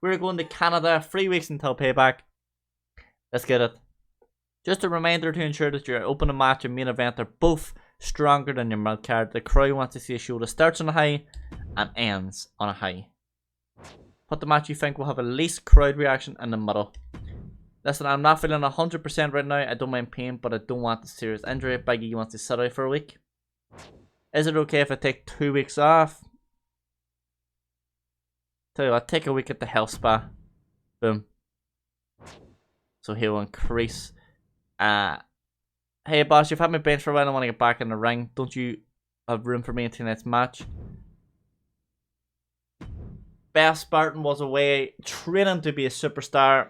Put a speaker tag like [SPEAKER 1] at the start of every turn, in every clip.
[SPEAKER 1] We're going to Canada, 3 weeks until payback. Let's get it. Just a reminder to ensure that your opening match and main event are both stronger than your mid card. The crowd wants to see a show that starts on a high and ends on a high. Put the match you think will have the least crowd reaction in the middle. Listen, I'm not feeling 100% right now. I don't mind pain, but I don't want a serious injury. Big E wants to sit out for a week. Is it okay if I take 2 weeks off? Tell you what, take a week at the health spa. Boom. So he'll increase. Hey boss, you've had me bench for a while. I want to get back in the ring. Don't you have room for me in tonight's match? Beth Spartan was away training to be a superstar.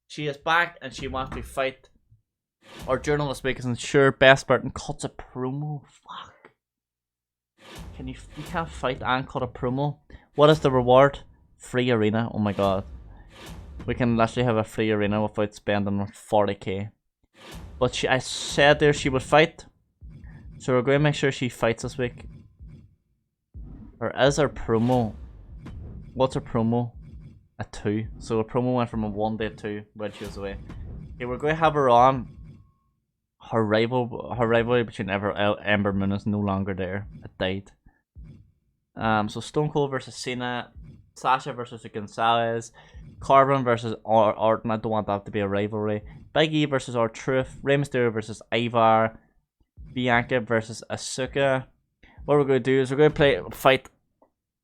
[SPEAKER 1] She is back and she wants to fight. Our journalist week isn't sure. Beth Spartan cuts a promo. Fuck. You can't fight and cut a promo. What is the reward? Free arena. Oh my god. We can literally have a free arena without spending 40k. But I said there she would fight. So we're going to make sure she fights this week. Or is her promo? What's her promo? A 2. So her promo went from a 1 to a 2 when she was away. Okay, we're going to have her on. Her rivalry between Ember Moon is no longer there. It died. So Stone Cold versus Cena. Sasha versus Gonzalez. Corbin versus Orton. I don't want that to be a rivalry. Big E versus R-Truth. Rey Mysterio versus Ivar. Bianca versus Asuka. What we're going to do is we're going to fight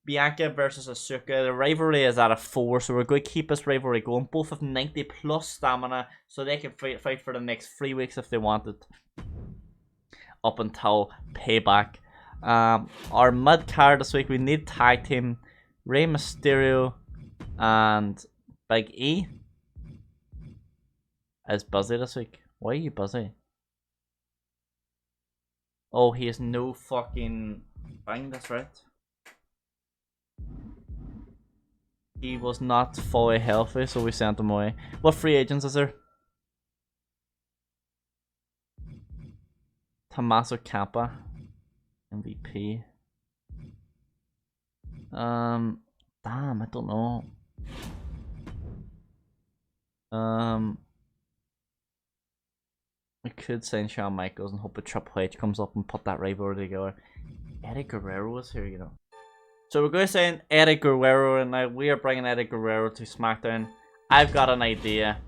[SPEAKER 1] Bianca versus Asuka. The rivalry is at a 4, so we're going to keep this rivalry going. Both have 90 plus stamina, so they can fight for the next 3 weeks if they wanted. Up until payback. Our mid card this week, we need tag team. Rey Mysterio and Big E is busy this week. Why are you busy? Oh, he has no fucking thing, that's right. He was not fully healthy, so we sent him away. What free agents is there? Tommaso Ciampa, MVP. Damn, I don't know. We could sign Shawn Michaels and hope a Triple H comes up and put that rivalry together. Eddie Guerrero is here, you know. So we're going to sign Eddie Guerrero, and now we are bringing Eddie Guerrero to SmackDown. I've got an idea.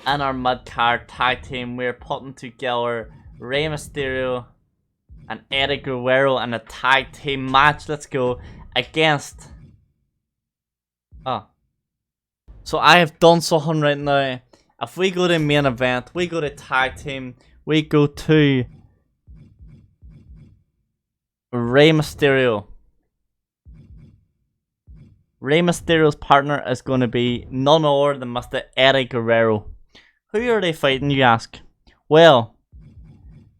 [SPEAKER 1] In our mid-card tag team, we're putting together Rey Mysterio and Eddie Guerrero in a tag team match. Let's go against... Oh. So I have done something right now. If we go to main event, we go to tag team, we go to Rey Mysterio. Rey Mysterio's partner is going to be none other than Mr. Eddie Guerrero. Who are they fighting, you ask? Well,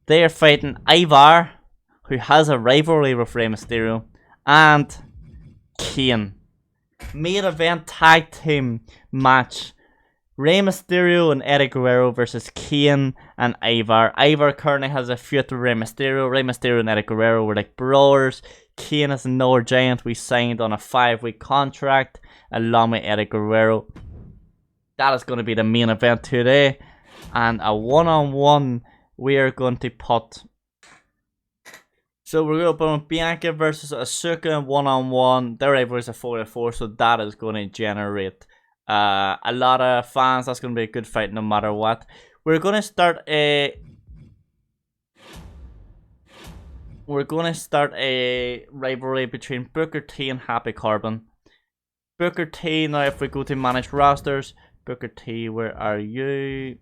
[SPEAKER 1] they are fighting Ivar, who has a rivalry with Rey Mysterio, and Kane. Main event tag team match. Rey Mysterio and Eddie Guerrero versus Kane and Ivar. Ivar currently has a feud with Rey Mysterio. Rey Mysterio and Eddie Guerrero were like brothers. Kane is another giant we signed on a 5-week contract along with Eddie Guerrero. That is going to be the main event today. And a one-on-one we are going to put. So we're going to put Bianca versus Asuka one-on-one. Their rivalry is a 4-4, so that is going to generate a lot of fans. That's going to be a good fight no matter what. We're going to start a rivalry between Booker T and Happy Corbin. Booker T, now if we go to manage rosters, Booker T, where are you?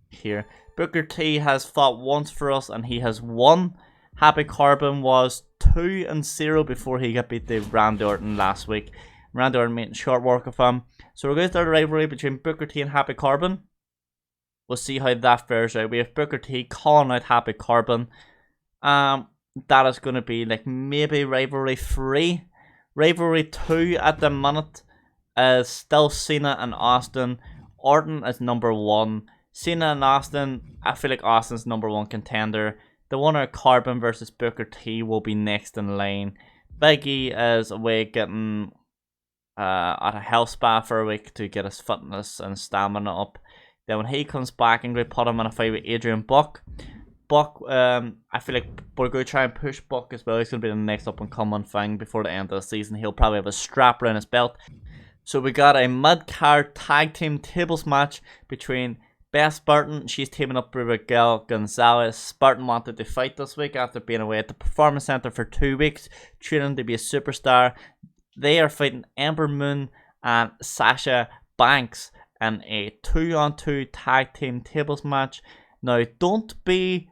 [SPEAKER 1] Here. Booker T has fought once for us and he has won. Happy Corbin was 2-0 before he got beat to Randy Orton last week. Randy Orton made short work of him. So we're going to start a rivalry between Booker T and Happy Corbin. We'll see how that fares out. We have Booker T calling out Happy Corbin. That is going to be like maybe rivalry 3. Rivalry 2 at the minute is still Cena and Austin. Orton is number 1. Cena and Austin, I feel like Austin's number 1 contender. The winner of Corbin versus Booker T will be next in line. Big E is away getting at a health spa for a week to get his fitness and stamina up. Then when he comes back, I'm going to put him in a fight with Adrian Buck. Buck, I feel like we're going to try and push Buck as well. He's going to be the next up and coming thing before the end of the season. He'll probably have a strap around his belt. So we got a mid-card tag team tables match between Beth Spartan. She's teaming up with Raquel Gonzalez. Spartan wanted to fight this week after being away at the Performance Center for 2 weeks, training to be a superstar. They are fighting Ember Moon and Sasha Banks in a 2-on-2 tag team tables match. Now, don't be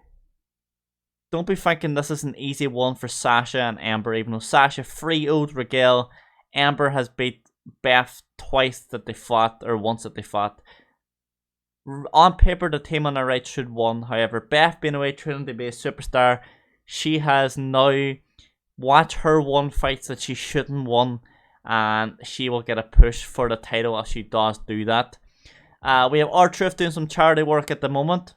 [SPEAKER 1] thinking this is an easy one for Sasha and Ember, even though Sasha 3-0'd Raquel. Ember has beat Beth twice that they fought, or once that they fought. On paper, the team on the right should win. However, Beth being away training to be a superstar, she has now watched her won fights that she shouldn't won, and she will get a push for the title if she does do that. We have R-Truth doing some charity work at the moment.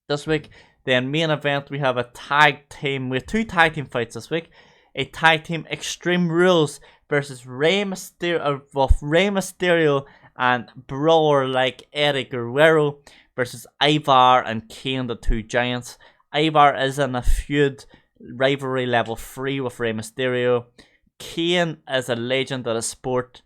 [SPEAKER 1] This week, then main event, we have a tag team. We have 2 tag team fights this week. A tag team Extreme Rules versus Rey Mysterio and brawler like Eddie Guerrero versus Ivar and Kane, the 2 giants. Ivar is in a feud rivalry level 3 with Rey Mysterio. Kane is a legend of the sport.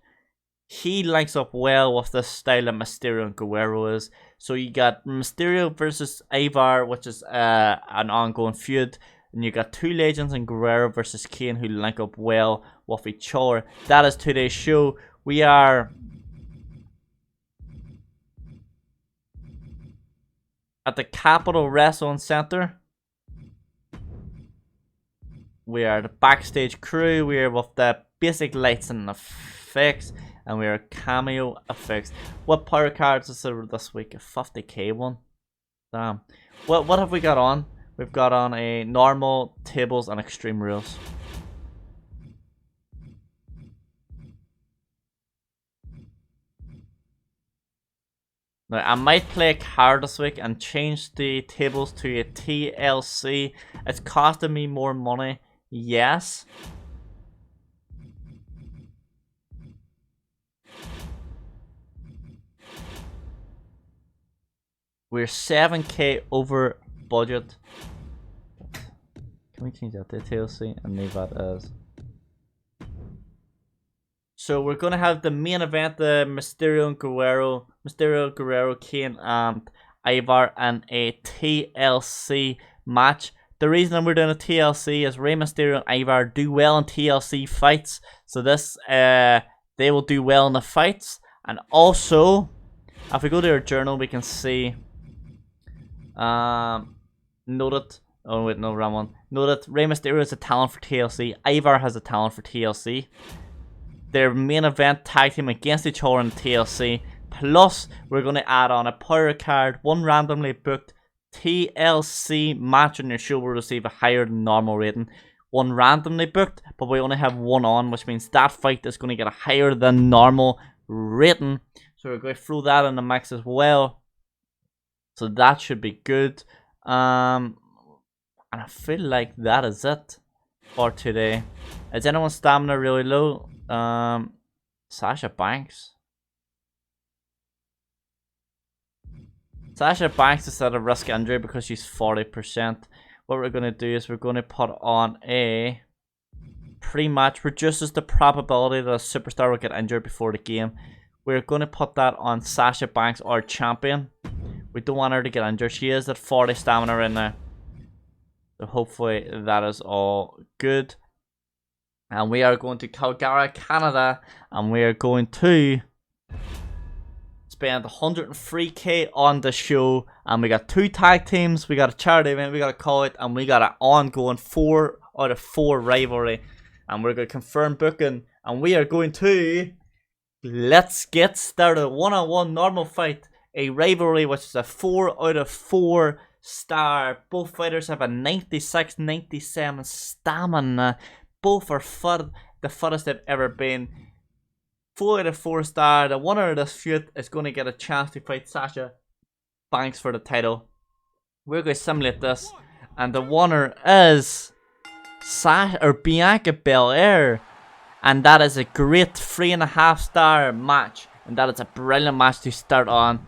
[SPEAKER 1] He links up well with this style of Mysterio and Guerrero is. So you got Mysterio versus Ivar, which is an ongoing feud. And you got 2 legends in Guerrero versus Kane who link up well with each other. That is today's show. We are at the Capitol Wrestling Center. We are the backstage crew. We are with the basic lights and effects. And we are cameo effects. What power cards is there this week? A 50k one? Damn. What have we got on? We've got on a normal, tables, and Extreme Rules. Now, I might play a card this week and change the tables to a TLC. It's costing me more money, yes. We're 7k over budget. Can we change that to TLC and leave that as? So we're gonna have the main event, the Mysterio, Guerrero, Kane, and Ivar, and a TLC match. The reason we're doing a TLC is Rey Mysterio and Ivar do well in TLC fights, so this they will do well in the fights. And also, if we go to our journal, we can see noted. Oh wait, no, wrong one. Noted Rey Mysterio has a talent for TLC. Ivar has a talent for TLC. Their main event tag team against each other in TLC. Plus, we're going to add on a power card. 1 randomly booked TLC match on your show will receive a higher than normal rating. 1 randomly booked, but we only have 1 on, which means that fight is going to get a higher than normal rating. So we're going to throw that in the mix as well. So that should be good. And I feel like that is it for today. Is anyone's stamina really low? Sasha Banks. Sasha Banks is at a risk injury because she's 40%. What we're going to do is we're going to put on a pre-match. Reduces the probability that a superstar will get injured before the game. We're going to put that on Sasha Banks, our champion. We don't want her to get injured. She is at 40 stamina right now. So hopefully that is all good. And we are going to Calgary, Canada. And we are going to spend 103k on the show. And we got 2 tag teams. We got a charity event. We got a call it. And we got an ongoing 4 out of 4 rivalry. And we're going to confirm booking. And we are going to... Let's get started. 1-on-1 normal fight. A rivalry which is a 4 out of 4 star. Both fighters have a 96, 97 stamina. Both are the fittest they've ever been. 4 out of 4 star. The winner of this feud is going to get a chance to fight Sasha Banks for the title. We're going to simulate this. And the winner is Bianca Belair. And that is a great 3.5-star match. And that is a brilliant match to start on.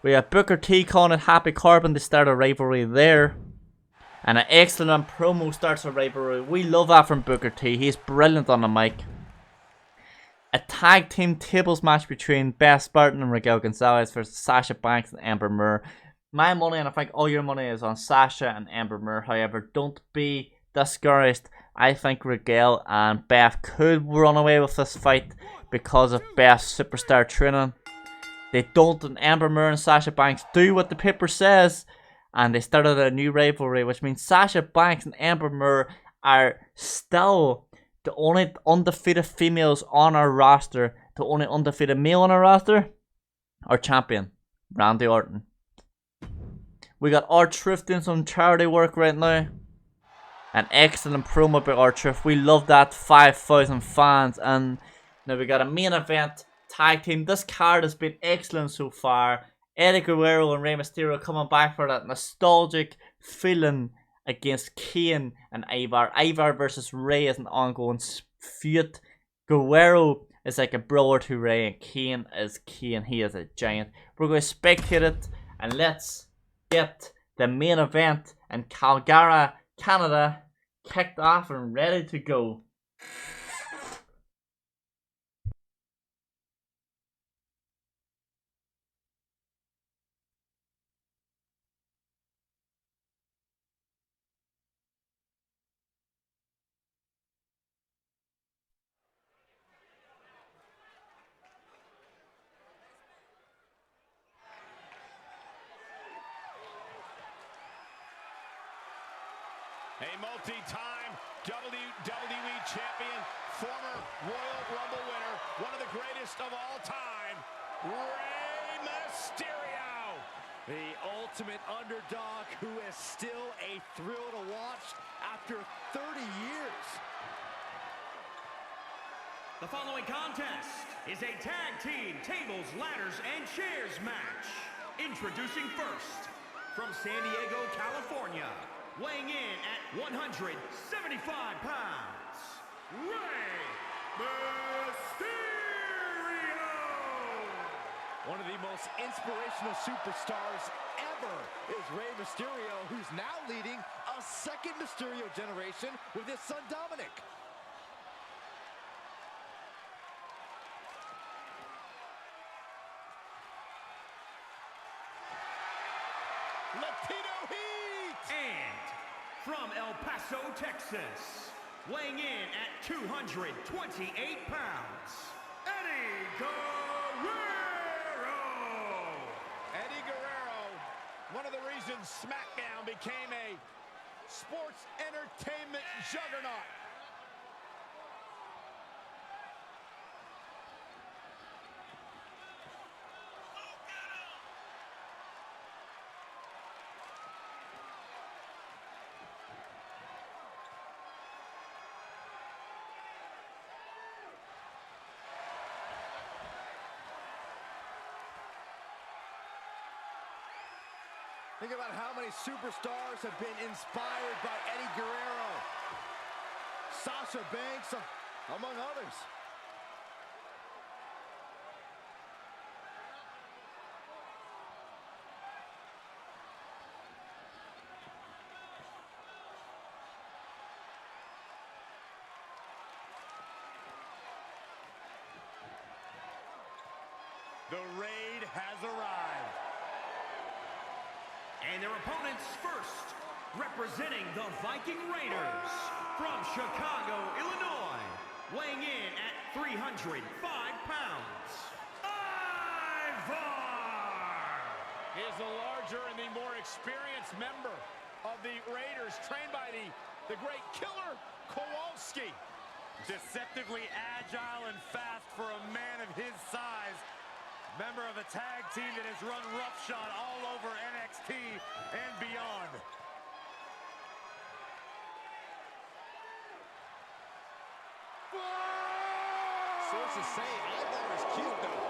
[SPEAKER 1] We have Booker T calling it Happy Corbin to start a rivalry there. And an excellent promo starts a rivalry. We love that from Booker T. He's brilliant on the mic. A tag team tables match between Beth Spartan and Raquel Gonzalez versus Sasha Banks and Ember Moore. My money, and I think all your money, is on Sasha and Ember Moore. However, don't be discouraged. I think Raquel and Beth could run away with this fight because of Beth's superstar training. They don't, and Ember Moore and Sasha Banks do what the paper says. And they started a new rivalry, which means Sasha Banks and Ember Moore are still the only undefeated females on our roster. The only undefeated male on our roster, our champion, Randy Orton. We got R-Truth doing some charity work right now. An excellent promo by R-Truth. We love that. 5,000 fans. And now we got a main event tag team. This card has been excellent so far. Eddie Guerrero and Rey Mysterio coming back for that nostalgic feeling against Kane and Ivar. Ivar versus Rey is an ongoing feud. Guerrero is like a brother to Rey, and Kane is Kane. He is a giant. We're going to spectate it, and let's get the main event in Calgary, Canada, kicked off and ready to go.
[SPEAKER 2] A multi-time WWE champion, former Royal Rumble winner, one of the greatest of all time, Rey Mysterio. The ultimate underdog who is still a thrill to watch after 30 years.
[SPEAKER 3] The following contest is a tag team tables, ladders, and chairs match. Introducing first, from San Diego, California, weighing in at 175 pounds, Rey Mysterio!
[SPEAKER 2] One of the most inspirational superstars ever is Rey Mysterio, who's now leading a second Mysterio generation with his son Dominic. Latino Heat!
[SPEAKER 3] And from El Paso, Texas, weighing in at 228 pounds, Eddie Guerrero!
[SPEAKER 2] Eddie Guerrero, one of the reasons SmackDown became a sports entertainment juggernaut. Think about how many superstars have been inspired by Eddie Guerrero. Sasha Banks, among others. The raid has arrived.
[SPEAKER 3] And their opponents first, representing the Viking Raiders from Chicago, Illinois, weighing in at 305 pounds, Ivar!
[SPEAKER 2] He is the larger and the more experienced member of the Raiders, trained by the great Killer Kowalski. Deceptively agile and fast for a man of his size. Member of a tag team that has run roughshod all over NXT and beyond. Sources say Ivar is cute, though.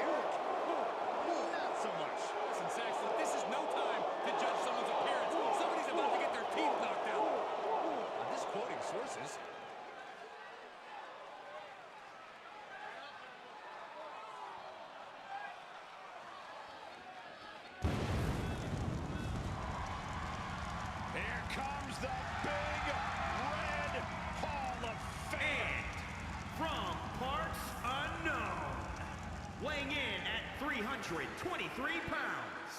[SPEAKER 2] Eric, not so much.
[SPEAKER 4] Listen, Saxon, this is no time to judge someone's appearance. Somebody's about to get their teeth knocked out.
[SPEAKER 2] I'm just quoting sources.
[SPEAKER 3] weighing in at 323 pounds,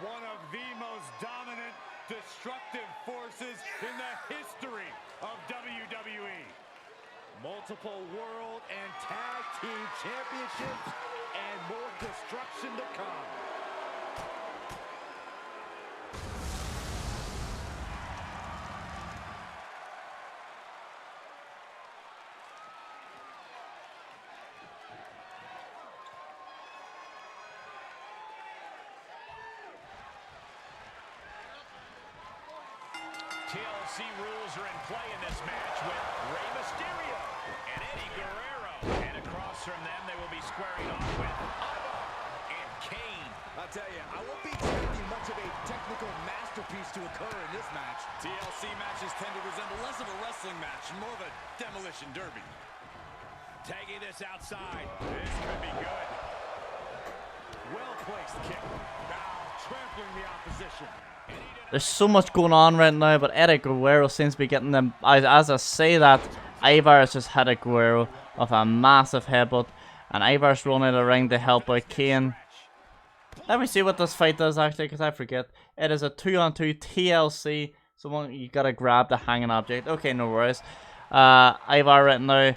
[SPEAKER 2] One of the most dominant, destructive forces in the history of WWE. Multiple world and tag team championships and more destruction to come.
[SPEAKER 5] TLC rules are in play in this match with Rey Mysterio and Eddie Guerrero. And across from them, they will be squaring off with Ivar and Kane.
[SPEAKER 4] I'll tell you, I won't be expecting much of a technical masterpiece to occur in this match. TLC matches tend to resemble less of a wrestling match and more of a demolition derby.
[SPEAKER 5] Tagging this outside. This could be good.
[SPEAKER 2] Well-placed kick. Now trampling the opposition.
[SPEAKER 1] There's so much going on right now, but Eddie Guerrero seems to be getting them. As I say that, Ivar has just hit a Guerrero of a massive headbutt, and Ivar's running out of the ring to help out Kane. Let me see what this fight does actually, because I forget. It is a 2-on-2 TLC. So you gotta grab the hanging object. Okay, no worries. Ivar right now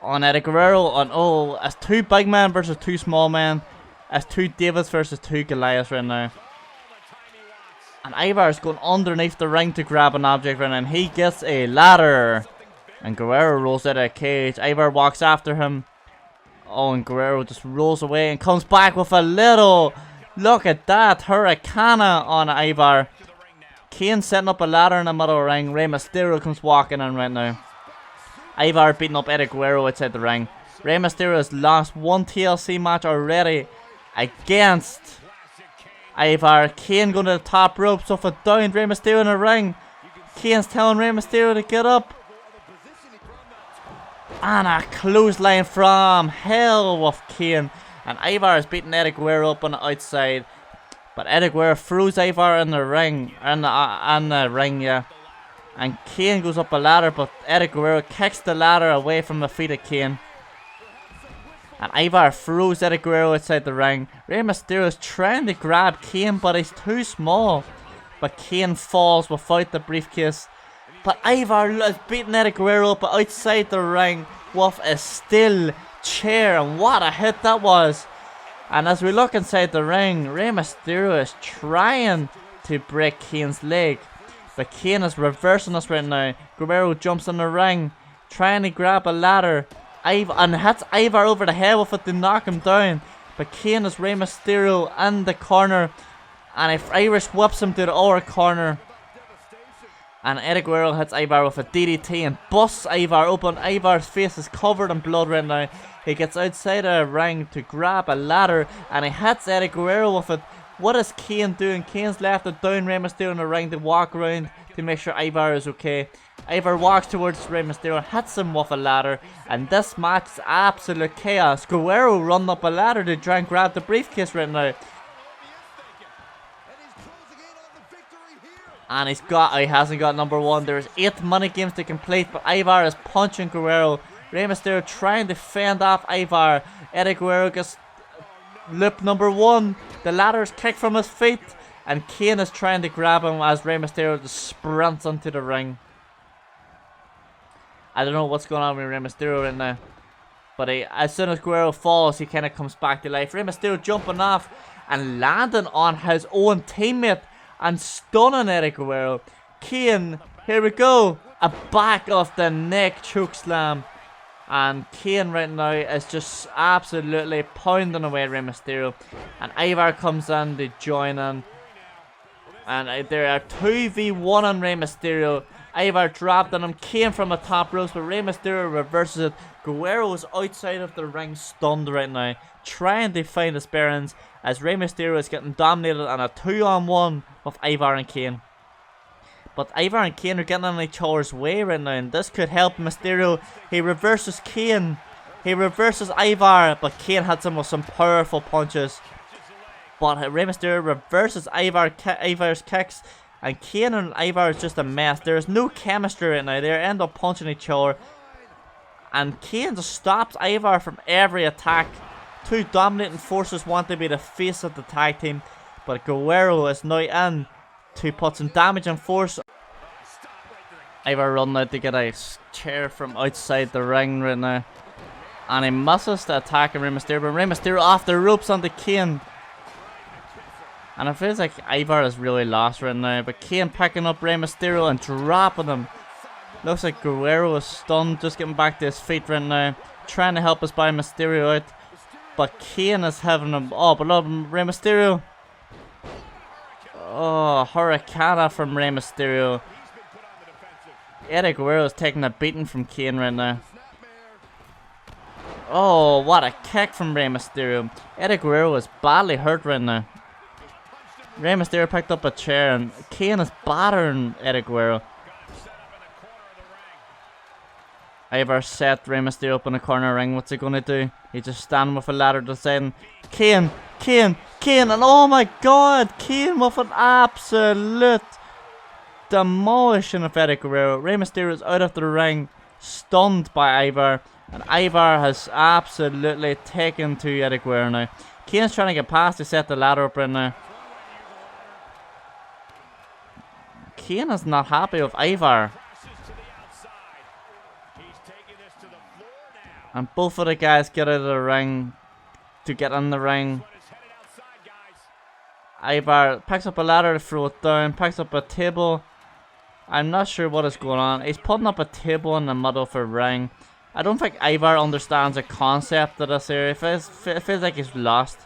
[SPEAKER 1] on Eddie Guerrero on as 2 big men versus 2 small men. As 2 Davids versus 2 Goliaths right now. And Ivar's going underneath the ring to grab an object right now, and he gets a ladder. And Guerrero rolls out of a cage. Ivar walks after him. Oh, and Guerrero just rolls away and comes back with a little. Look at that. Hurricana on Ivar. Kane setting up a ladder in the middle of the ring. Rey Mysterio comes walking in right now. Ivar beating up Eddie Guerrero outside the ring. Rey Mysterio has lost 1 TLC match already against Ivar. Kane going to the top ropes off a down Rey Mysterio in the ring. Kane's telling Rey Mysterio to get up. And a clothesline from hell with Kane. And Ivar is beating Eddie Guerrero up on the outside. But Eddie Guerrero throws Ivar in the ring. In the ring, yeah. And Kane goes up a ladder, but Eddie Guerrero kicks the ladder away from the feet of Kane. And Ivar throws Eddie Guerrero outside the ring. Rey Mysterio is trying to grab Kane, but he's too small. But Kane falls without the briefcase. But Ivar is beating Eddie Guerrero up outside the ring with a steel chair. And what a hit that was. And as we look inside the ring, Rey Mysterio is trying to break Kane's leg. But Kane is reversing us right now. Guerrero jumps in the ring, trying to grab a ladder. And hits Ivar over the head with it to knock him down. But Kane is Rey Mysterio in the corner. And if Irish whips him to the other corner. And Eddie Guerrero hits Ivar with a DDT and busts Ivar open. Ivar's face is covered in blood right now. He gets outside of the ring to grab a ladder. And he hits Eddie Guerrero with it. What is Kane doing? Kane's left it down Rey Mysterio in the ring to walk around to make sure Ivar is okay. Ivar walks towards Rey Mysterio, hits him with a ladder, and this match is absolute chaos. Guerrero run up a ladder to try and grab the briefcase right now. And he hasn't got number 1. There's 8 money games to complete, but Ivar is punching Guerrero. Rey Mysterio trying to fend off Ivar. Eddie Guerrero gets loop number 1. The ladder is kicked from his feet, and Kane is trying to grab him as Rey Mysterio just sprints onto the ring. I don't know what's going on with Rey Mysterio right now. But as soon as Guerrero falls, he kind of comes back to life. Rey Mysterio jumping off and landing on his own teammate and stunning Eddie Guerrero. Kane, here we go. A back of the neck choke slam. And Kane right now is just absolutely pounding away Rey Mysterio. And Ivar comes in to join in. And there are 2v1 on Rey Mysterio. Ivar dropped on him, came from the top ropes, but Rey Mysterio reverses it. Guerrero is outside of the ring stunned right now, trying to find his bearings as Rey Mysterio is getting dominated on a 2-on-1 with Ivar and Kane. But Ivar and Kane are getting in each other's way right now, and this could help Mysterio. He reverses Kane. He reverses Ivar, but Kane hits him with some powerful punches. But Rey Mysterio reverses Ivar's kicks, and Kane and Ivar is just a mess. There is no chemistry right now. They end up punching each other. And Kane just stops Ivar from every attack. Two dominating forces want to be the face of the tag team, but Guerrero is now in to put some damage and force. Ivar running out to get a chair from outside the ring right now. And he misses the attack of Rey Mysterio, but Rey Mysterio off the ropes onto Kane. And it feels like Ivar is really lost right now, but Kane picking up Rey Mysterio and dropping him. Looks like Guerrero is stunned, just getting back to his feet right now, trying to help us by Mysterio out. But Kane is having him. Oh, but look, Rey Mysterio. Oh, Hurricane from Rey Mysterio. Eddie Guerrero is taking a beating from Kane right now. Oh, what a kick from Rey Mysterio. Eddie Guerrero is badly hurt right now. Rey Mysterio picked up a chair and Kane is battering Eddie Guerrero. Ivar set Rey Mysterio up in the corner ring. What's he gonna do? He's just standing with a ladder deciding. Kane, and oh my god, Kane with an absolute demolition of Eddie Guerrero. Rey Mysterio is out of the ring, stunned by Ivar, and Ivar has absolutely taken to Eddie Guerrero now. Kane's trying to get past to set the ladder up right now. Kane is not happy with Ivar. And both of the guys get out of the ring to get in the ring. Ivar picks up a ladder to throw it down, picks up a table. I'm not sure what is going on. He's putting up a table in the middle of a ring. I don't think Ivar understands the concept of this area. It feels like he's lost.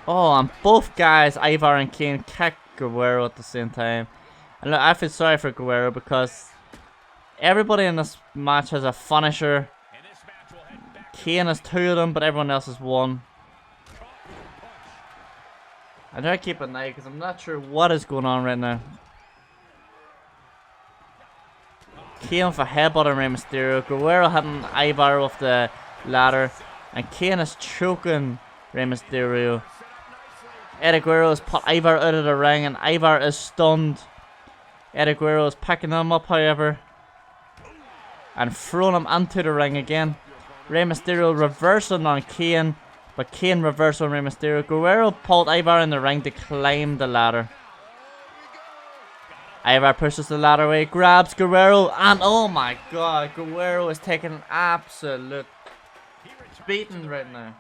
[SPEAKER 1] Oh, and both guys, Ivar and Kane, kick Guerrero at the same time. And look, I feel sorry for Guerrero because everybody in this match has a finisher. Kane has 2 of them, but everyone else has 1. I try to keep an eye because I'm not sure what is going on right now. Kane with a headbutt on Rey Mysterio. Guerrero hitting Ivar with the ladder. And Kane is choking Rey Mysterio. Eddie Guerrero has put Ivar out of the ring and Ivar is stunned. Eddie Guerrero is picking him up, however, and throwing him into the ring again. Rey Mysterio reversing on Kane, but Kane reversed on Rey Mysterio. Guerrero pulled Ivar in the ring to climb the ladder. Ivar pushes the ladder away, grabs Guerrero, and oh my god, Guerrero is taking an absolute beating right now.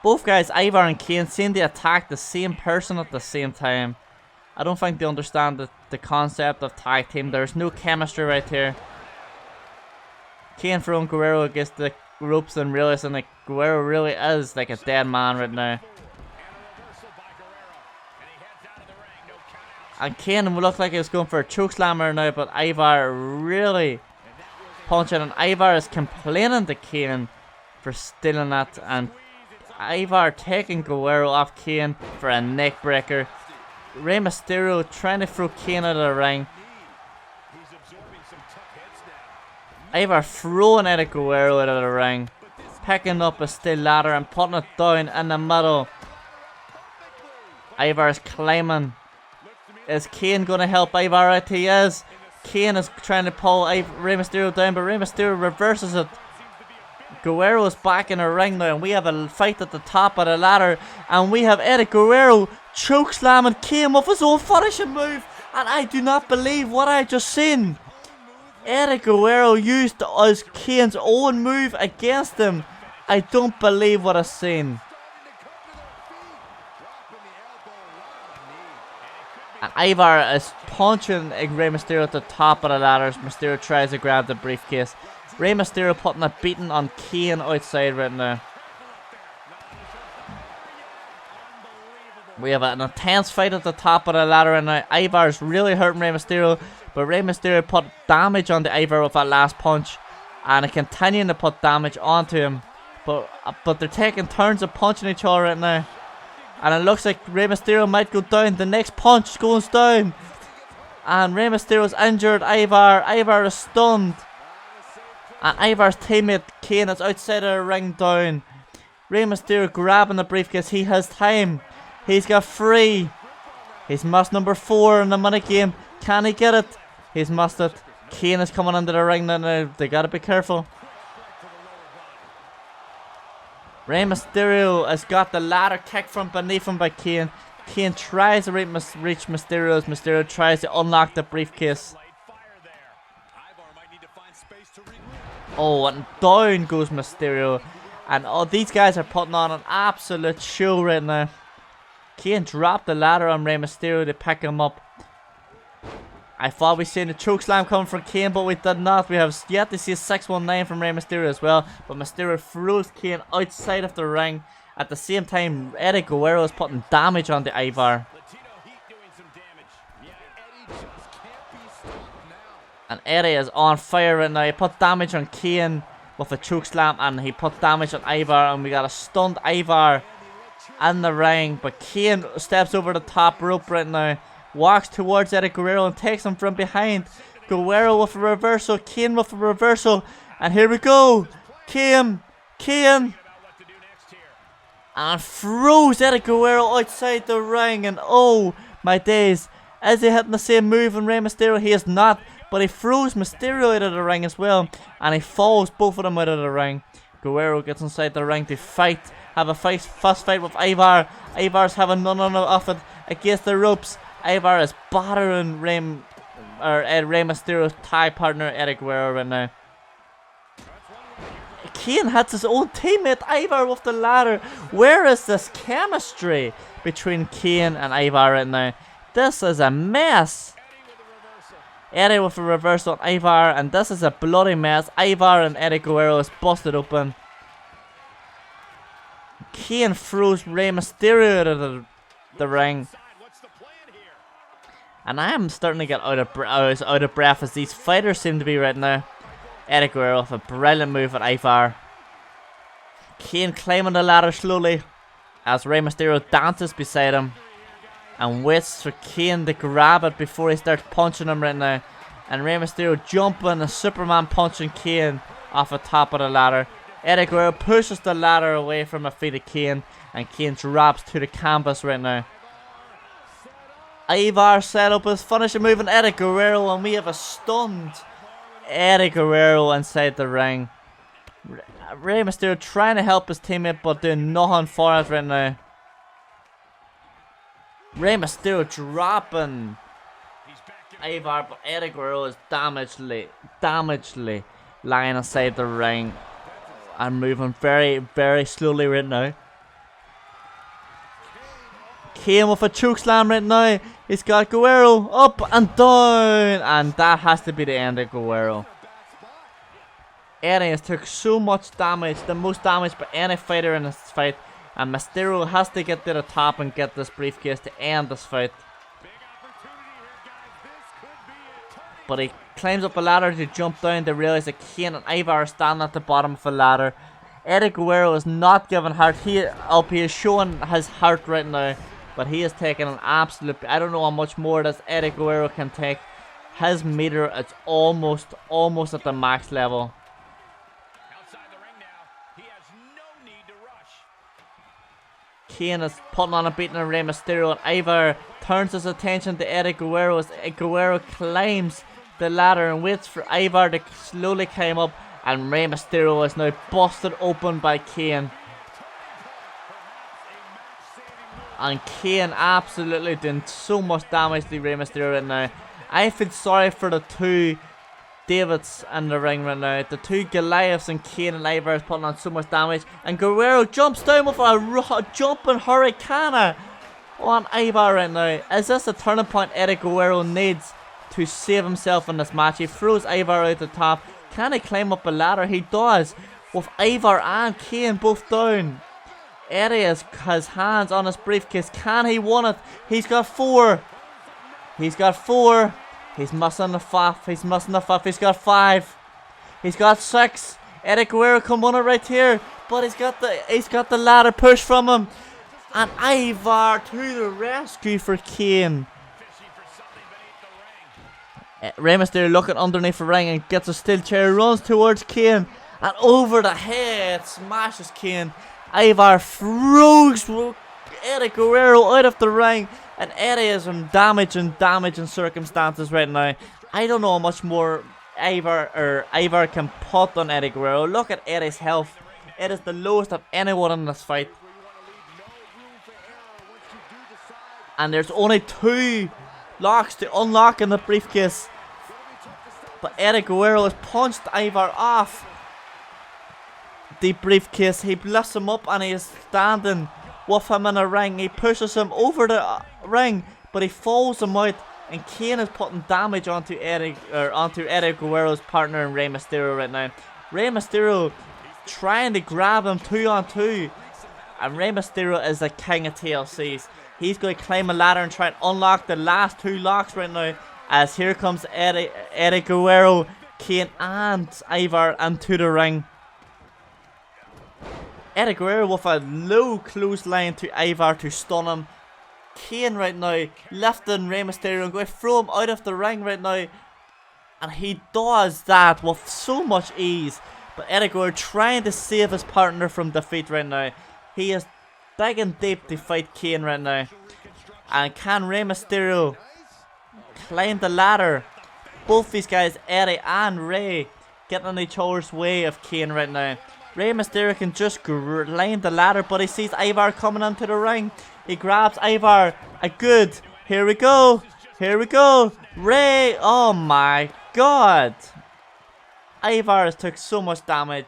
[SPEAKER 1] Both guys, Ivar and Kane, seem to attack the same person at the same time. I don't think they understand the concept of tag team. There's no chemistry right here. Kane throwing Guerrero against the ropes and realizing that Guerrero really is like a dead man right now. And Kane would look like he was going for a chokeslammer now, but Ivar really punching, and Ivar is complaining to Kane for stealing that, and Ivar taking Guerrero off Kane for a neck breaker. Rey Mysterio trying to throw Kane out of the ring. Ivar throwing Eddie Guerrero out of the ring, picking up a steel ladder and putting it down in the middle. Ivar is climbing. Is Kane going to help Ivar out? He is. Kane is trying to pull Rey Mysterio down, but Rey Mysterio reverses it. Guerrero is back in the ring now, and we have a fight at the top of the ladder, and we have Eddie Guerrero chokeslamming Kane with his own finishing move, and I do not believe what I just seen. Eddie Guerrero used as Kane's own move against him. I don't believe what I've seen. And Ivar is punching Rey Mysterio at the top of the ladder. Mysterio tries to grab the briefcase. Rey Mysterio putting a beating on Kane outside right now. We have an intense fight at the top of the ladder right now. Ivar is really hurting Rey Mysterio, but Rey Mysterio put damage on the Ivar with that last punch, and continuing to put damage onto him. But they're taking turns of punching each other right now. And it looks like Rey Mysterio might go down. The next punch goes down. And Rey Mysterio's injured. Ivar is stunned. And Ivar's teammate Kane is outside of the ring down. Rey Mysterio grabbing the briefcase. He has time. He's got 3. He's match number 4 in the money game. Can he get it? He's missed it. Kane is coming into the ring now. They gotta be careful. Rey Mysterio has got the ladder kicked from beneath him by Kane. Kane tries to reach Mysterio as Mysterio tries to unlock the briefcase. Oh, and down goes Mysterio. And oh, these guys are putting on an absolute show right now. Kane dropped the ladder on Rey Mysterio to pick him up. I thought we seen a chokeslam coming from Kane, but we did not. We have yet to see a 619 from Rey Mysterio as well. But Mysterio throws Kane outside of the ring. At the same time, Eddie Guerrero is putting damage on the Ivar. And Eddie is on fire right now. He put damage on Kane with a chokeslam, and he put damage on Ivar, and we got a stunned Ivar in the ring. But Kane steps over the top rope right now, walks towards Eddie Guerrero and takes him from behind. Guerrero with a reversal, Kane with a reversal, and here we go. Kane, and throws Eddie Guerrero outside the ring, and oh my days, is he hitting the same move on Rey Mysterio? He is not, but he throws Mysterio out of the ring as well, and he falls both of them out of the ring. Guerrero gets inside the ring to fight, have a fast fight with Ivar. Ivar's having none of it against the ropes. Ivar is battering Rey Mysterio's tag partner Eddie Guerrero right now. Kane hits his own teammate Ivar with the ladder. Where is this chemistry between Kane and Ivar right now? This is a mess. Eddie with a reversal on Ivar, and this is a bloody mess. Ivar and Eddie Guerrero is busted open. Kane throws Rey Mysterio out of the ring. And I am starting to get out of breath as these fighters seem to be right now. Eddie Guerrero with a brilliant move at Ivar. Kane climbing the ladder slowly as Rey Mysterio dances beside him and waits for Kane to grab it before he starts punching him right now. And Rey Mysterio jumping and Superman punching Kane off the top of the ladder. Eddie Guerrero pushes the ladder away from the feet of Kane, and Kane drops to the canvas right now. Ivar set up his finishing move on Eddie Guerrero, and we have a stunned Eddie Guerrero inside the ring. Rey Mysterio trying to help his teammate, but doing nothing for it right now. Rey Mysterio dropping Ivar, but Eddie Guerrero is damagedly lying inside the ring and moving very, very slowly right now. Kane with a chokeslam right now. He's got Guerrero up and down, and that has to be the end of Guerrero. Eddie has took so much damage, the most damage by any fighter in this fight, and Mysterio has to get to the top and get this briefcase to end this fight. But he climbs up a ladder to jump down to realize that Kane and Ivar are standing at the bottom of the ladder. Eddie Guerrero is not giving heart. He is showing his heart right now, but he is taking an absolute. I don't know how much more this Eddie Guerrero can take. His meter is almost at the max level.
[SPEAKER 5] Outside the ring now, he has no need to rush.
[SPEAKER 1] Kane is putting on a beating on Rey Mysterio, and Ivar turns his attention to Eddie Guerrero as Guerrero climbs the ladder and waits for Ivar to slowly climb up, and Rey Mysterio is now busted open by Kane. And Kane absolutely doing so much damage to Rey Mysterio right now. I feel sorry for the two Davids in the ring right now. The two Goliaths, and Kane and Ivar is putting on so much damage. And Guerrero jumps down with a jumping hurricane on Ivar right now. Is this a turning point Eddie Guerrero needs to save himself in this match? He throws Ivar out the top. Can he climb up a ladder? He does, with Ivar and Kane both down. Eddie has hands on his briefcase. Can he win it? He's got 4. He's got 4. He's missing the 5. He's missing the 5. He's got 5. He's got 6. Eddie Guerrero can win it right here, but he's got the ladder push from him. And Ivar to the rescue for Kane. Rey Mysterio looking underneath the ring and gets a steel chair, runs towards Kane, and over the head smashes Kane. Ivar throws Eddie Guerrero out of the ring. And Eddie is in damaging circumstances right now. I don't know how much more Ivar can put on Eddie Guerrero. Look at Eddie's health. It is the lowest of anyone in this fight. And there's only 2 locks to unlock in the briefcase. But Eddie Guerrero has punched Ivar off the briefcase. He lifts him up and he is standing with him in a ring. He pushes him over the ring, but he falls him out. And Kane is putting damage onto Eddie Guerrero's partner in Rey Mysterio right now. Rey Mysterio trying to grab him 2-on-2. And Rey Mysterio is the king of TLCs. He's going to climb a ladder and try and unlock the last 2 locks right now. As here comes Eddie Guerrero, Kane and Ivar into the ring. Eddie Guerrero with a low clothesline to Ivar to stun him. Kane right now lifting Rey Mysterio and going to throw him out of the ring right now. And he does that with so much ease. But Eddie Guerrero trying to save his partner from defeat right now. He is digging deep to fight Kane right now. And can Rey Mysterio climb the ladder? Both these guys, Eddie and Rey, getting in each other's way of Kane right now. Rey Mysterio can just climb the ladder, but he sees Ivar coming into the ring. He grabs Ivar. A good. Here we go. Here we go. Rey. Oh my god. Ivar has took so much damage.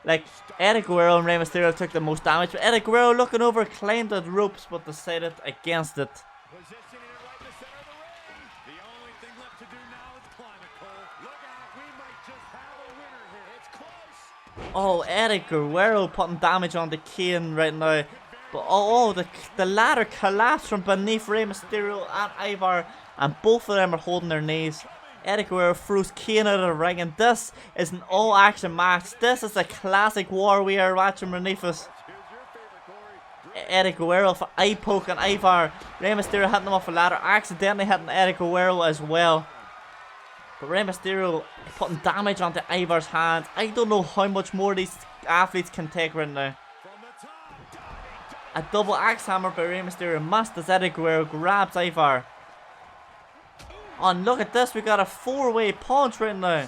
[SPEAKER 1] Like, Eddie Guerrero and Rey Mysterio took the most damage. But Eddie Guerrero looking over, climbed the ropes, but decided against it.
[SPEAKER 4] Positioning it right in the center of the ring. The only thing left to do now is climb it, Cole. Look out, we might just have a winner here. It's close.
[SPEAKER 1] Oh, Eddie Guerrero putting damage on the Kane right now. But oh, the ladder collapsed from beneath Rey Mysterio and Ivar. And both of them are holding their knees. Eddie Guerrero throws Kane out of the ring. And this is an all-action match. This is a classic war we are watching beneath us. Eddie Guerrero for eye poke on Ivar. Rey Mysterio hitting him off a ladder. Accidentally hitting Eddie Guerrero as well. But Rey Mysterio putting damage onto Ivar's hands. I don't know how much more these athletes can take right now. A double axe hammer by Rey Mysterio missed as Eddie Guerrero grabs Ivar. Oh, and look at this. We got a 4-way punch right now.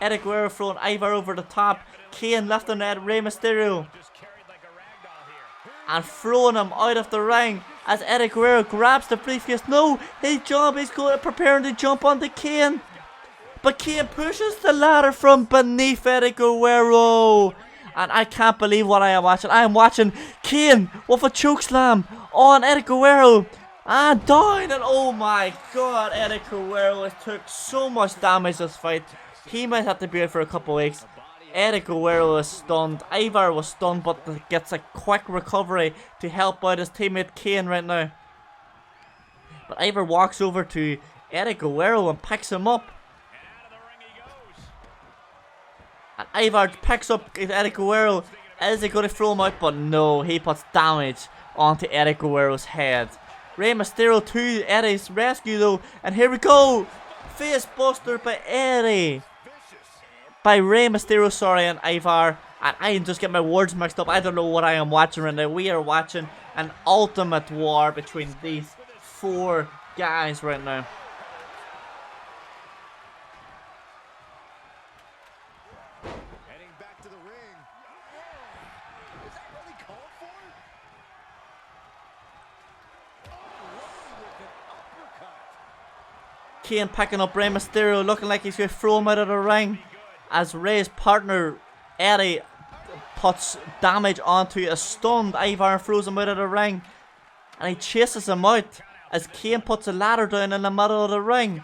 [SPEAKER 1] Eddie Guerrero throwing Ivar over the top. Kane lifting Rey Mysterio. And throwing him out of the ring as Eddie Guerrero grabs the briefcase. No, he's preparing to jump onto Kane. But Kane pushes the ladder from beneath Eddie Guerrero. And I can't believe what I am watching. I am watching Kane with a chokeslam on Eddie Guerrero. And down. And oh my god, Eddie Guerrero has took so much damage this fight. He might have to be out for a couple weeks. Eddie Guerrero is stunned. Ivar was stunned, but gets a quick recovery to help out his teammate Kane right now. But Ivar walks over to Eddie Guerrero and picks him up. And Ivar picks up Eddie Guerrero. Is he going to throw him out? But no, he puts damage onto Eddie Guerrero's head. Rey Mysterio to Eddie's rescue though. And here we go. Face buster by Eddie. By Rey Mysterio, sorry, and Ivar. And I just get my words mixed up. I don't know what I am watching right now. We are watching an ultimate war between these 4 guys right now.
[SPEAKER 4] Heading back to the ring. Is that really called for? With an uppercut.
[SPEAKER 1] Kane picking up Rey Mysterio, looking like he's going to throw him out of the ring. As Rey's partner, Eddie, puts damage onto a stunned Ivar and throws him out of the ring. And he chases him out as Kane puts a ladder down in the middle of the ring.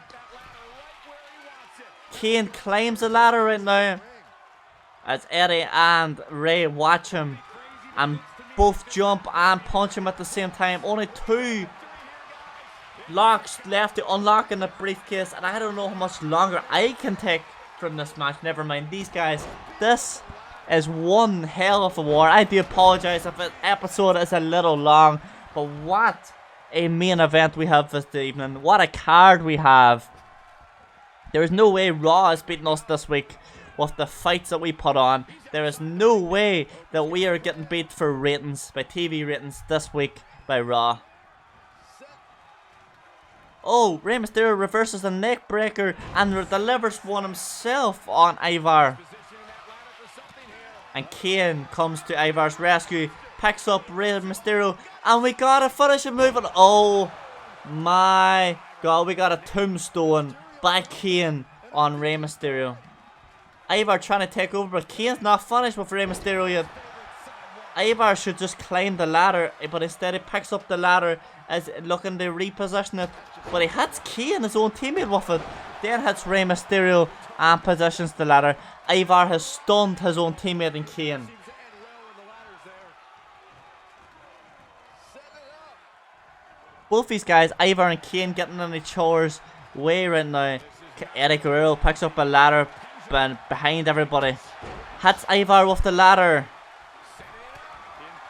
[SPEAKER 1] Kane climbs the ladder right now. As Eddie and Rey watch him. And both jump and punch him at the same time. Only 2 locks left to unlock in the briefcase. And I don't know how much longer I can take from this match. Never mind these guys. This is one hell of a war. I do apologize if this episode is a little long, but what a main event we have this evening. What a card we have. There is no way Raw is beating us this week with the fights that we put on. There is no way that we are getting beat for ratings, by TV ratings this week, by Raw. Oh, Rey Mysterio reverses the neck breaker and delivers one himself on Ivar. And Kane comes to Ivar's rescue, picks up Rey Mysterio, and we got a finishing move. And oh my god, we got a tombstone by Kane on Rey Mysterio. Ivar trying to take over, but Kane's not finished with Rey Mysterio yet. Ivar should just climb the ladder, but instead he picks up the ladder as looking to reposition it. But he hits Kane, his own teammate, with it. Then hits Rey Mysterio and positions the ladder. Ivar has stunned his own teammate in Kane. Both these guys, Ivar and Kane, getting in each other's way right now. Eddie Guerrero picks up a ladder behind everybody. Hits Ivar with the ladder.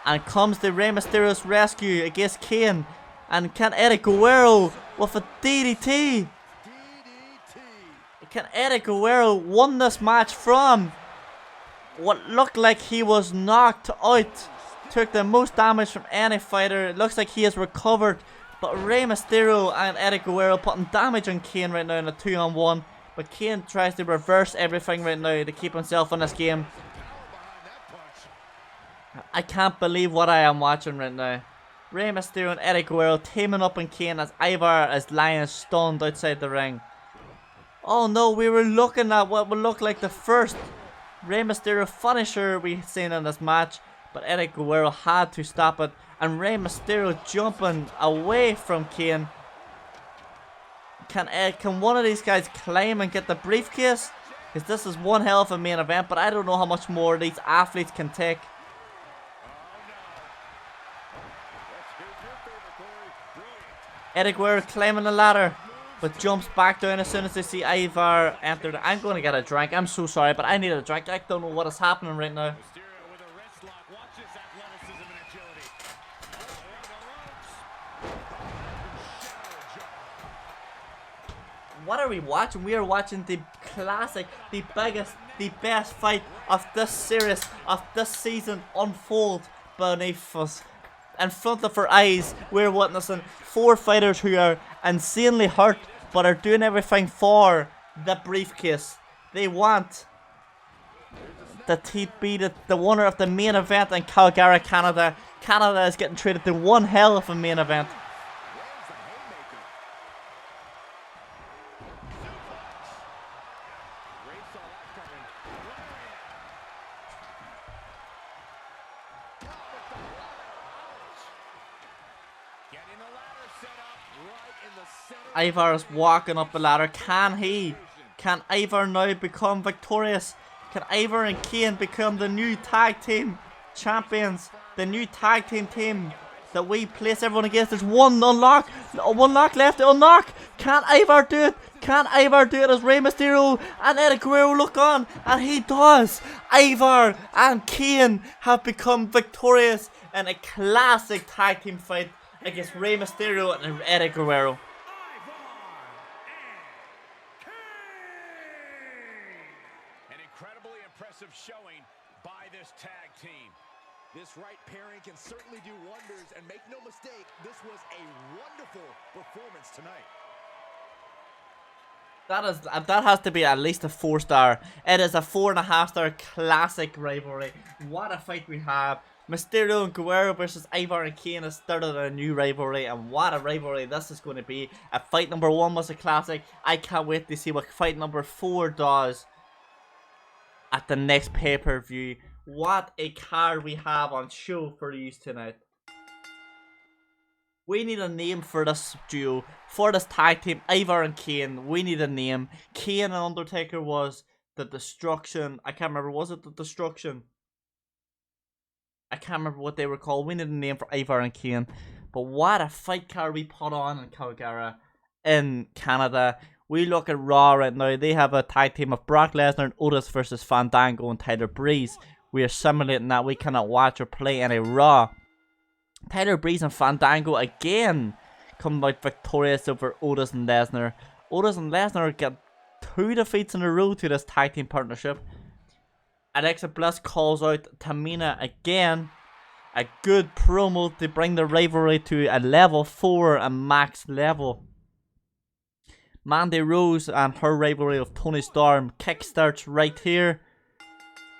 [SPEAKER 1] And comes to Rey Mysterio's rescue against Kane. And can Eddie Guerrero with a DDT? Can Eddie Guerrero win this match from what looked like he was knocked out? Took the most damage from any fighter. It looks like he has recovered. But Rey Mysterio and Eddie Guerrero putting damage on Kane right now in a 2-on-1. But Kane tries to reverse everything right now to keep himself in this game. I can't believe what I am watching right now. Rey Mysterio and Eddie Guerrero teaming up on Kane as Ivar is lying stunned outside the ring. Oh no, we were looking at what would look like the first Rey Mysterio finisher we've seen in this match. But Eddie Guerrero had to stop it. And Rey Mysterio jumping away from Kane. Can one of these guys climb and get the briefcase? Because this is one hell of a main event. But I don't know how much more these athletes can take. Eddie Guerrero climbing the ladder, but jumps back down as soon as they see Ivar enter. I'm going to get a drink. I'm so sorry, but I need a drink. I don't know what is happening right now. What are we watching? We are watching the classic, the biggest, the best fight of this series, of this season unfold beneath us. In front of our eyes, we're witnessing 4 fighters who are insanely hurt, but are doing everything for the briefcase. They want to be the winner of the main event in Calgary, Canada. Canada is getting treated to one hell of a main event. Ivar is walking up the ladder. Can Ivar now become victorious? Can Ivar and Kane become the new tag team champions? The new tag team that we place everyone against. There's one lock left to unlock. Can Ivar do it? Can Ivar do it as Rey Mysterio and Eddie Guerrero look on? And he does. Ivar and Kane have become victorious in a classic tag team fight against Rey Mysterio and Eddie Guerrero.
[SPEAKER 2] Showing by this tag team.
[SPEAKER 4] This right pairing can certainly do wonders, and make no mistake, this was a wonderful performance tonight.
[SPEAKER 1] That has to be at least a 4-star. It is a 4.5-star classic rivalry. What a fight we have. Mysterio and Guerrero versus Ivar and Kane has started a new rivalry, and what a rivalry this is going to be. Fight number 1 was a classic. I can't wait to see what fight number 4 does at the next pay-per-view. What a card we have on show for you tonight. We need a name for this duo, for this tag team, Ivar and Kane. We need a name. Kane and Undertaker was the Destruction. I can't remember, was it the Destruction? I can't remember what they were called. We need a name for Ivar and Kane. But what a fight card we put on in Calgary, in Canada. We look at Raw right now. They have a tag team of Brock Lesnar and Otis versus Fandango and Tyler Breeze. We are simulating that. We cannot watch or play any Raw. Tyler Breeze and Fandango again come out victorious over Otis and Lesnar. Otis and Lesnar get 2 defeats in a row to this tag team partnership. Alexa Bliss calls out Tamina again. a good promo to bring the rivalry to a level 4, a max level. Mandy Rose and her rivalry of Toni Storm kickstarts right here.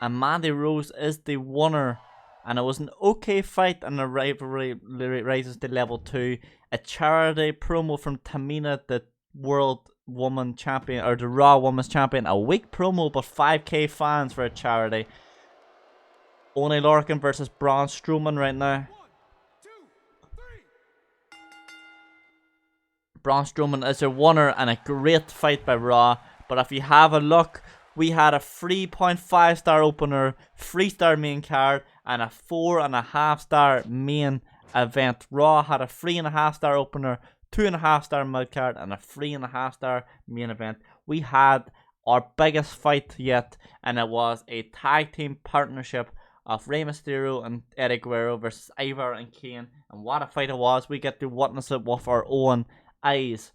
[SPEAKER 1] And Mandy Rose is the winner. And it was an okay fight, and the rivalry rises to level 2. A charity promo from Tamina, the World Woman Champion, or the Raw Women's Champion. A weak promo, but 5k fans for a charity. Oney Lorcan versus Braun Strowman right now. Braun Strowman is a winner, and a great fight by Raw. But if you have a look, we had a 3.5 star opener, 3 star main card, and a 4.5 star main event. Raw had a 3.5 star opener, 2.5 star mid card, and a 3.5 star main event. We had our biggest fight yet, and it was a tag team partnership of Rey Mysterio and Eddie Guerrero versus Ivar and Kane. And what a fight it was. We get to witness it with our own eyes.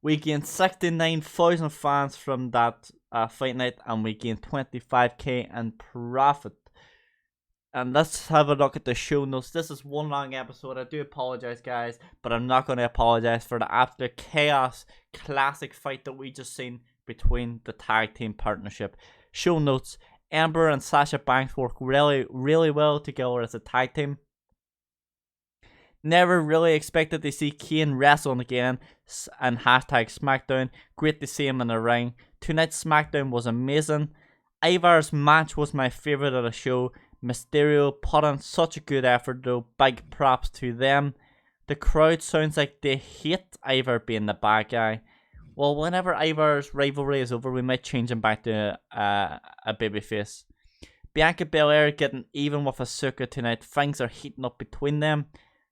[SPEAKER 1] We gained 69,000 fans from that fight night, and we gained 25k in profit. And let's have a look at the show notes. This is one long episode. I do apologize, guys, but I'm not going to apologize for the absolute chaos classic fight that we just seen between the tag team partnership. Show notes: Ember and Sasha Banks work really well together as a tag team. Never really expected to see Kane wrestling again, and hashtag SmackDown. Great to see him in the ring. Tonight's SmackDown was amazing. Ivar's match was my favourite of the show. Mysterio put on such a good effort though. Big props to them. The crowd sounds like they hate Ivar being the bad guy. Well, whenever Ivar's rivalry is over, we might change him back to a babyface. Bianca Belair getting even with Asuka tonight. Things are heating up between them.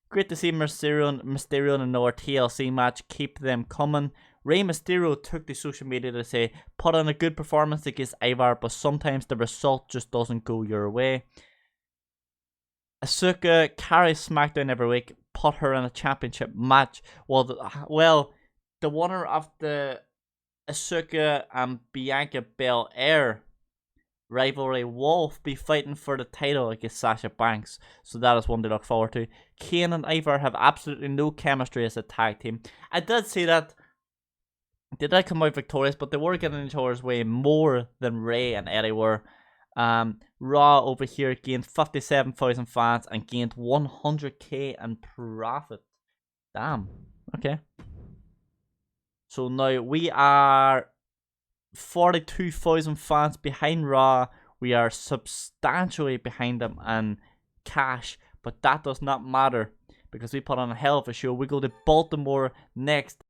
[SPEAKER 1] Great to see Mysterio in another TLC match. Keep them coming. Rey Mysterio took to social media to say, put on a good performance against Ivar, but sometimes the result just doesn't go your way. Asuka carries SmackDown every week. Put her in a championship match. Well, the winner of the Asuka and Bianca Belair rivalry will be fighting for the title against Sasha Banks, so that is one to look forward to. Kane and Ivar have absolutely no chemistry as a tag team. I did say that they did come out victorious, but they were getting each other's way more than Rey and Eddie were. Raw over here gained 57,000 fans and gained 100k in profit. Damn. Okay. So now we are 42,000 fans behind Raw. We are substantially behind them in cash, but that does not matter because we put on a hell of a show. We go to Baltimore next